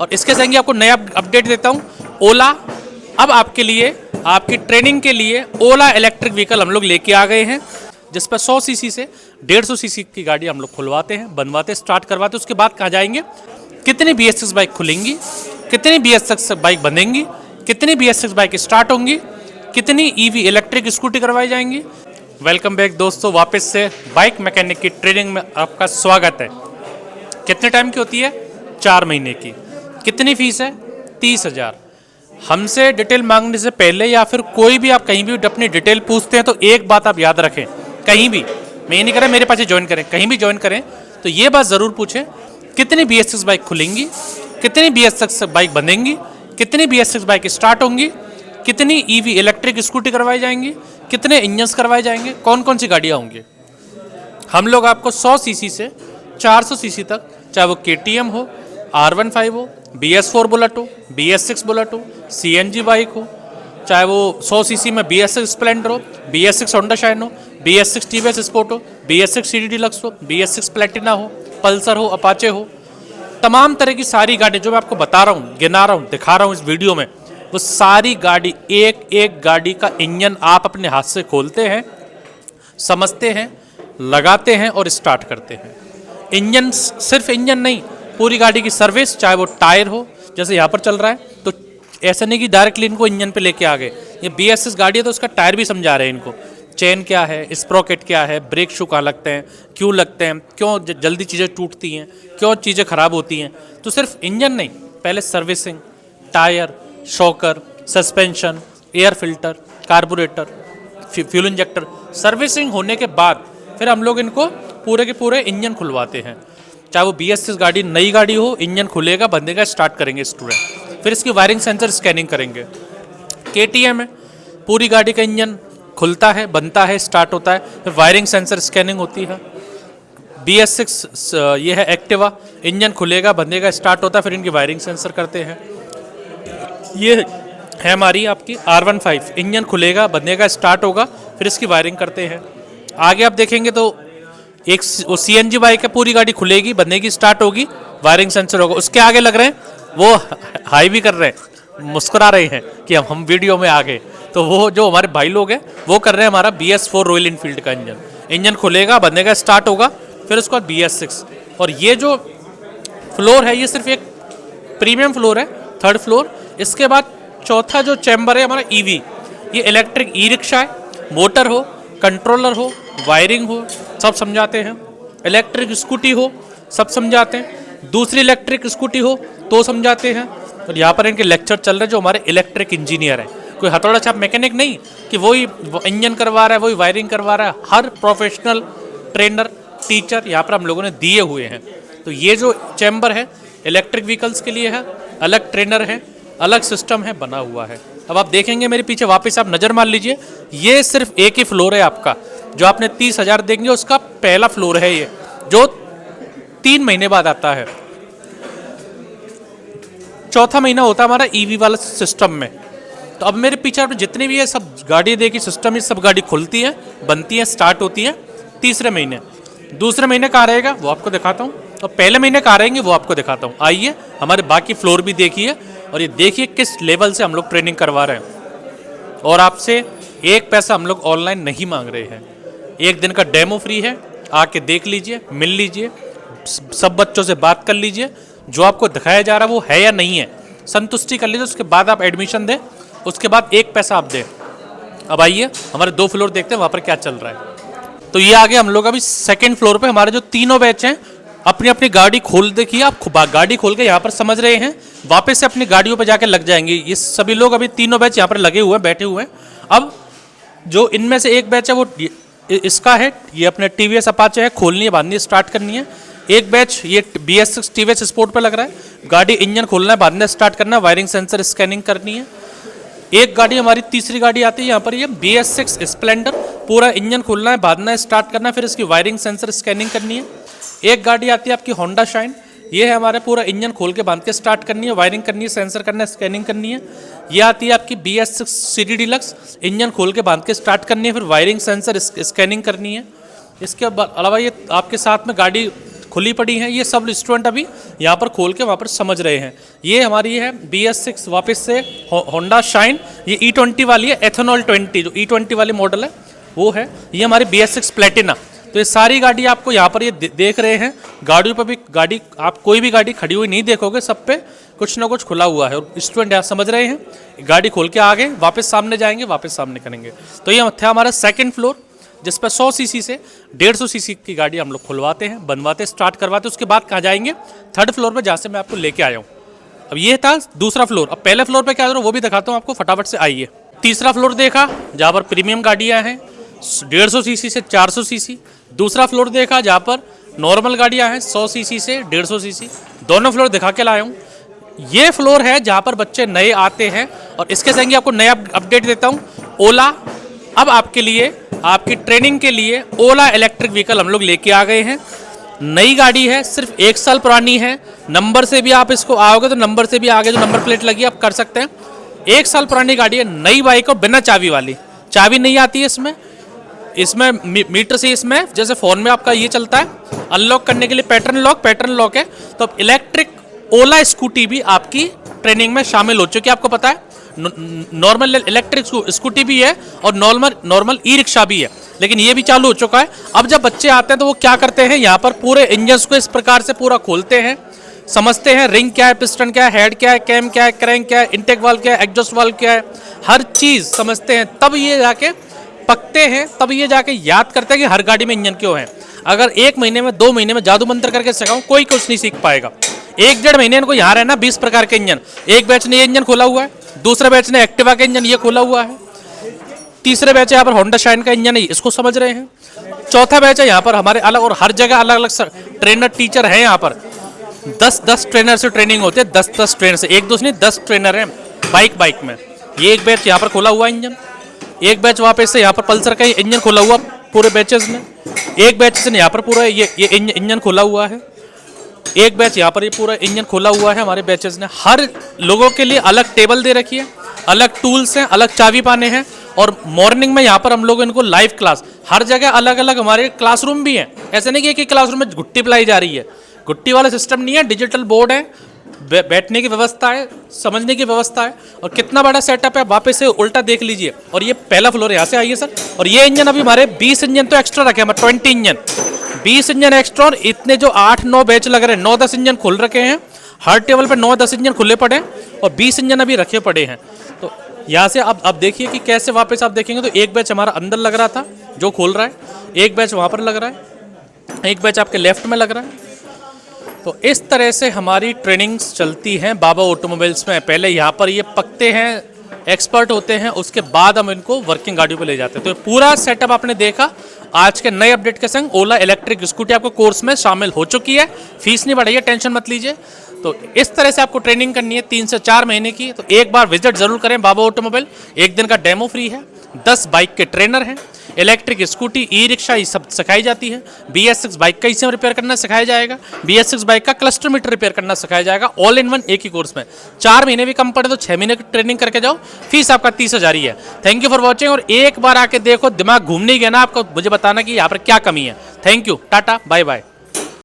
और इसके संग आपको नया अपडेट देता हूँ। ओला अब आपके लिए, आपकी ट्रेनिंग के लिए ओला इलेक्ट्रिक व्हीकल हम लोग लेके आ गए हैं, जिस पर 100 सीसी से 150 सीसी की गाड़ी हम लोग खुलवाते हैं, बनवाते, स्टार्ट करवाते। उसके बाद कहाँ जाएंगे, कितनी BS6 बाइक खुलेंगी, कितनी BS6 बाइक बनेंगी, कितनी BS6 बाइक स्टार्ट होंगी, कितनी EV इलेक्ट्रिक स्कूटी करवाई जाएंगी। वेलकम बैक दोस्तों, वापस से बाइक मैकेनिक की ट्रेनिंग में आपका स्वागत है। कितने टाइम की होती है, 4 महीने की। कितनी फीस है, 30,000। हमसे डिटेल मांगने से पहले या फिर कोई भी आप कहीं भी अपनी डिटेल पूछते हैं तो एक बात आप याद रखें, कहीं भी, मैं ये नहीं कह रहा मेरे पास ज्वाइन करें, कहीं भी ज्वाइन करें तो ये बात ज़रूर पूछें, कितनी BS6 बाइक खुलेंगी, कितनी BS6 बाइक बनेंगी, कितनी BS6 बाइक स्टार्ट होंगी, कितनी EV इलेक्ट्रिक स्कूटी करवाई जाएंगी, कितने इंजन्स करवाए जाएंगे, कौन कौन सी गाड़ियाँ होंगी। हम लोग आपको 100 सीसी से 400 सीसी तक, चाहे वो KTM हो, R15 हो, BS4 बुलेट हो, BS6 बुलेट हो, CNG बाइक हो, चाहे वो 100 सीसी में BS6 स्प्लेंडर हो, BS6 होंडा शाइन हो, BS6 TVS स्पोर्ट हो, BS6 CD डिलक्स हो, BS6 प्लेटिना हो, पल्सर हो, अपाचे हो, तमाम तरह की सारी गाड़ी जो मैं आपको बता रहा हूँ, गिना रहा हूँ, दिखा रहा हूँ इस वीडियो में, वो सारी गाड़ी, एक एक गाड़ी का इंजन आप अपने हाथ से खोलते हैं, समझते हैं, लगाते हैं और स्टार्ट करते हैं। इंजन, सिर्फ इंजन नहीं, पूरी गाड़ी की सर्विस, चाहे वो टायर हो, जैसे यहाँ पर चल रहा है, तो ऐसा नहीं कि डायरेक्टली इनको इंजन पे लेके आ गए। ये BS6 गाड़ी है तो उसका टायर भी समझा रहे हैं इनको, चेन क्या है, स्प्रॉकेट क्या है, ब्रेक शू कहाँ लगते हैं, क्यों लगते हैं, क्यों जल्दी चीज़ें टूटती हैं, क्यों चीज़ें ख़राब होती हैं। तो सिर्फ इंजन नहीं, पहले servicing, tyre, shocker, suspension, air filter, carburettor, fuel injector, servicing होने के बाद फिर हम लोग इनको पूरे के पूरे इंजन खुलवाते हैं। चाहे वो BS6 गाड़ी नई गाड़ी हो, इंजन खुलेगा, बंदेगा, स्टार्ट करेंगे स्टूडेंट, फिर इसकी वायरिंग सेंसर स्कैनिंग करेंगे। KTM है, पूरी गाड़ी का इंजन खुलता है, बनता है, स्टार्ट होता है, फिर वायरिंग सेंसर स्कैनिंग होती है। BS6 ये है एक्टिवा, इंजन खुलेगा, बंदेगा, स्टार्ट होता है, फिर इनकी वायरिंग सेंसर करते हैं। ये है हमारी आपकी R15, इंजन खुलेगा, बंदेगा, स्टार्ट होगा, फिर इसकी वायरिंग करते हैं। आगे आप देखेंगे तो एक वो CNG बाइक है, पूरी गाड़ी खुलेगी, बनेगी, स्टार्ट होगी, वायरिंग सेंसर होगा। उसके आगे लग रहे हैं, वो हाई भी कर रहे हैं, मुस्कुरा रहे हैं कि हम वीडियो में आ गए। तो वो जो हमारे भाई लोग हैं वो कर रहे हैं हमारा BS4 रॉयल इनफील्ड का इंजन। इंजन खुलेगा, बनेगा, स्टार्ट होगा, फिर उसके बाद BS6। और ये जो फ्लोर है ये सिर्फ एक प्रीमियम फ्लोर है, 3rd फ्लोर। इसके बाद चौथा जो चैम्बर है हमारा EV, ये इलेक्ट्रिक ई-रिक्शा है, मोटर हो, कंट्रोलर हो, वायरिंग हो, सब समझाते हैं। इलेक्ट्रिक स्कूटी हो, सब समझाते हैं। दूसरी इलेक्ट्रिक स्कूटी हो तो समझाते हैं। और यहाँ पर इनके लेक्चर चल रहे हैं जो हमारे इलेक्ट्रिक इंजीनियर हैं, कोई हथौड़ा छाप मैकेनिक नहीं कि वही इंजन करवा रहा है, वही वायरिंग करवा रहा है। हर प्रोफेशनल ट्रेनर, टीचर यहाँ पर हम लोगों ने दिए हुए हैं। तो ये जो चैम्बर है इलेक्ट्रिक व्हीकल्स के लिए है, अलग ट्रेनर है, अलग सिस्टम है, बना हुआ है। अब आप देखेंगे मेरे पीछे, वापस आप नज़र मार लीजिए, ये सिर्फ एक ही फ्लोर है आपका, जो आपने 30,000 देंगे उसका पहला फ्लोर है ये, जो 3 महीने बाद आता है। चौथा महीना होता है हमारा EV वाला सिस्टम में। तो अब मेरे पीछे आपने जितनी भी है सब गाड़ी देखी, सिस्टम ही सब गाड़ी खुलती है, बनती है, स्टार्ट होती है तीसरे महीने। दूसरे महीने कहाँ रहेगा वो आपको दिखाता हूँ, और पहले महीने कहाँ रहेंगे वो आपको दिखाता हूँ। आइए हमारे बाकी फ्लोर भी देखिए, और ये देखिए किस लेवल से हम लोग ट्रेनिंग करवा रहे हैं। और आपसे एक पैसा हम लोग ऑनलाइन नहीं मांग रहे हैं। एक दिन का डेमो फ्री है, आके देख लीजिए, मिल लीजिए, सब बच्चों से बात कर लीजिए, जो आपको दिखाया जा रहा है वो है या नहीं है, संतुष्टि कर लीजिए। उसके बाद आप एडमिशन दें, उसके बाद एक पैसा आप दें। अब आइए हमारे 2 फ्लोर देखते हैं वहाँ पर क्या चल रहा है। तो ये आगे हम लोग अभी 2nd फ्लोर पे हमारे जो तीनों बैच हैं अपनी अपनी गाड़ी खोल, देखिए आप गाड़ी खोल के यहाँ पर समझ रहे हैं, वापस से अपनी गाड़ियों पे जाके लग जाएंगे। ये सभी लोग अभी तीनों बैच यहाँ पर लगे हुए हैं, बैठे हुए हैं। अब जो इनमें से एक बैच है वो इसका है, ये अपने TVS अपाचे है, खोलनी है, बांधनी है, स्टार्ट करनी है। एक बैच ये BS6 TVS स्पोर्ट पे लग रहा है, गाड़ी इंजन खोलना है, बांधना, स्टार्ट करना है, वायरिंग सेंसर स्कैनिंग करनी है। एक गाड़ी हमारी तीसरी गाड़ी आती है यहाँ पर, ये BS6 स्प्लेंडर, पूरा इंजन खोलना है, बांधना है, स्टार्ट करना है, फिर इसकी वायरिंग सेंसर स्कैनिंग करनी है। एक गाड़ी आती है आपकी होंडा शाइन, ये है हमारा पूरा इंजन खोल के बांध के स्टार्ट करनी है, वायरिंग करनी है, सेंसर करना है, स्कैनिंग करनी है। ये आती है आपकी BS6 CD डिलक्स, इंजन खोल के बांध के स्टार्ट करनी है, फिर वायरिंग सेंसर स्कैनिंग करनी है। इसके अलावा ये आपके साथ में गाड़ी खुली पड़ी हैं, ये सब स्टूडेंट अभी यहाँ पर खोल के वहाँ पर समझ रहे हैं। ये हमारी है BS6 वापस से होंडा शाइन, ये E20 वाली है, एथेनॉल 20 जो E20 वाली मॉडल है वो है। ये हमारी BS6 प्लेटिना। तो ये सारी गाड़ी आपको यहाँ पर ये देख रहे हैं। गाड़ियों पर भी गाड़ी आप कोई भी गाड़ी खड़ी हुई नहीं देखोगे, सब पे कुछ ना कुछ खुला हुआ है और स्टूडेंट यहाँ समझ रहे हैं। गाड़ी खोल के आ गए, वापस सामने जाएंगे, वापस सामने करेंगे। तो ये था हमारा सेकंड फ्लोर, जिस पर 100 सीसी से 150 सीसी की गाड़ी हम लोग खुलवाते हैं, बनवाते, स्टार्ट करवाते। उसके बाद कहाँ जाएंगे? थर्ड फ्लोर पर, जहाँ से मैं आपको लेके आया हूँ। अब ये था दूसरा फ्लोर। अब पहले फ्लोर पे क्या हो रहा है वो भी दिखाता हूँ आपको, फटाफट से आइए। तीसरा फ्लोर देखा, जहाँ पर प्रीमियम गाड़ियाँ हैं 150 सीसी से 400 सीसी। दूसरा फ्लोर देखा जहाँ पर नॉर्मल गाड़ियाँ हैं 100 सीसी से 150 सीसी। दोनों फ्लोर दिखा के लाया हूँ। ये फ्लोर है जहाँ पर बच्चे नए आते हैं और इसके संग आपको नया अपडेट देता हूँ। ओला अब आपके लिए, आपकी ट्रेनिंग के लिए ओला इलेक्ट्रिक व्हीकल हम लोग लेके आ गए हैं। नई गाड़ी है, सिर्फ 1 साल पुरानी है। नंबर से भी आप इसको आओगे तो नंबर से भी आगे जो नंबर प्लेट लगी आप कर सकते हैं। 1 साल पुरानी गाड़ी है, नई बाइक और बिना चाबी वाली। चाबी नहीं आती है इसमें मीटर से, इसमें जैसे फ़ोन में आपका ये चलता है अनलॉक करने के लिए पैटर्न लॉक है। तो अब इलेक्ट्रिक ओला स्कूटी भी आपकी ट्रेनिंग में शामिल हो चुकी है। आपको पता है नॉर्मल इलेक्ट्रिक स्कूटी भी है और नॉर्मल ई रिक्शा भी है, लेकिन ये भी चालू हो चुका है। अब जब बच्चे आते हैं तो वो क्या करते हैं, यहाँ पर पूरे इंजन्स को इस प्रकार से पूरा खोलते हैं, समझते हैं रिंग क्या है, पिस्टन क्या है, हेड क्या है, कैम क्या है, क्रैंक क्या है, इंटेक वाल्व क्या है, एग्जॉस्ट वाल्व क्या है, हर चीज़ समझते हैं। तब ये जाके पकते हैं, तब ये जाके याद करते हैं कि हर गाड़ी में इंजन क्यों है। अगर 1 महीने में 2 महीने में जादू मंत्र करके सिखाऊं, कोई कुछ नहीं सीख पाएगा। 1-1.5 महीने इनको यहाँ रहना, 20 प्रकार के इंजन। एक बैच ने ये इंजन खोला हुआ है, दूसरे बैच ने एक्टिवा का इंजन ये खोला हुआ है, तीसरे बैच है यहाँ पर होंडा शाइन का इंजन है, इसको समझ रहे हैं। चौथा बैच है यहाँ पर हमारे अलग, और हर जगह अलग अलग ट्रेनर टीचर हैं। यहाँ पर 10 ट्रेनर से ट्रेनिंग होती है, 10 ट्रेनर से, 1-2 से नहीं 10 ट्रेनर हैं बाइक में। ये एक बैच यहाँ पर खोला हुआ इंजन, एक बैच वापस से यहाँ पर पल्सर का इंजन खोला हुआ पूरे बैचेस में, एक बैच से यहाँ पर पूरा ये इंजन खोला हुआ है, एक बैच यहाँ पर ये पूरा इंजन खोला हुआ है हमारे बैचेस ने। हर लोगों के लिए अलग टेबल दे रखी है, अलग टूल्स हैं, अलग चाबी पाने हैं। और मॉर्निंग में यहाँ पर हम लोग इनको लाइव क्लास, हर जगह अलग अलग हमारे क्लासरूम भी हैं। ऐसे नहीं कि एक ही क्लासरूम में घुट्टी पिलाई जा रही है, घुट्टी वाला सिस्टम नहीं है, डिजिटल बोर्ड है, बैठने की व्यवस्था है, समझने की व्यवस्था है। और कितना बड़ा सेटअप है, वापस से उल्टा देख लीजिए। और ये पहला फ्लोर है, यहाँ से आइए सर। और ये इंजन अभी हमारे 20 इंजन तो एक्स्ट्रा रखे हैं, हमारे 20 इंजन, 20 इंजन एक्स्ट्रा। और इतने जो 8-9 बैच लग रहे हैं, 9-10 इंजन खुल रखे हैं, हर टेबल पे 9-10 इंजन खुले पड़े हैं और 20 इंजन अभी रखे पड़े हैं। तो यहाँ से अब देखिए कि कैसे वापस आप देखेंगे तो एक बैच हमारा अंदर लग रहा था जो खोल रहा है, एक बैच वहाँ पर लग रहा है, एक बैच आपके लेफ्ट में लग रहा है। तो इस तरह से हमारी ट्रेनिंग्स चलती हैं बाबा ऑटोमोबाइल्स में। पहले यहाँ पर ये पकते हैं, एक्सपर्ट होते हैं, उसके बाद हम इनको वर्किंग गाड़ियों पे ले जाते हैं। तो पूरा सेटअप आपने देखा। आज के नए अपडेट के संग ओला इलेक्ट्रिक स्कूटी आपको कोर्स में शामिल हो चुकी है। फीस नहीं बढ़ाइए, टेंशन मत लीजिए। तो इस तरह से आपको ट्रेनिंग करनी है 3 से 4 महीने की। तो एक बार विजिट जरूर करें बाबा ऑटोमोबाइल। 1 दिन का डेमो फ्री है, 10 बाइक के ट्रेनर हैं, इलेक्ट्रिक स्कूटी, ई रिक्शा, ये सब सिखाई जाती है। BS6 बाइक का ईसीएम रिपेयर करना सिखाया जाएगा, BS6 बाइक का क्लस्टर मीटर रिपेयर करना सिखाया जाएगा, ऑल इन वन एक ही कोर्स में। 4 महीने भी कम पड़े तो 6 महीने की ट्रेनिंग करके जाओ, फीस आपका 30,000 ही है। Thank you for watching. और एक बार आके देखो, दिमाग घूमने गया ना आपको, मुझे बताना कि यहाँ पर क्या कमी है। Thank you, tata, bye bye.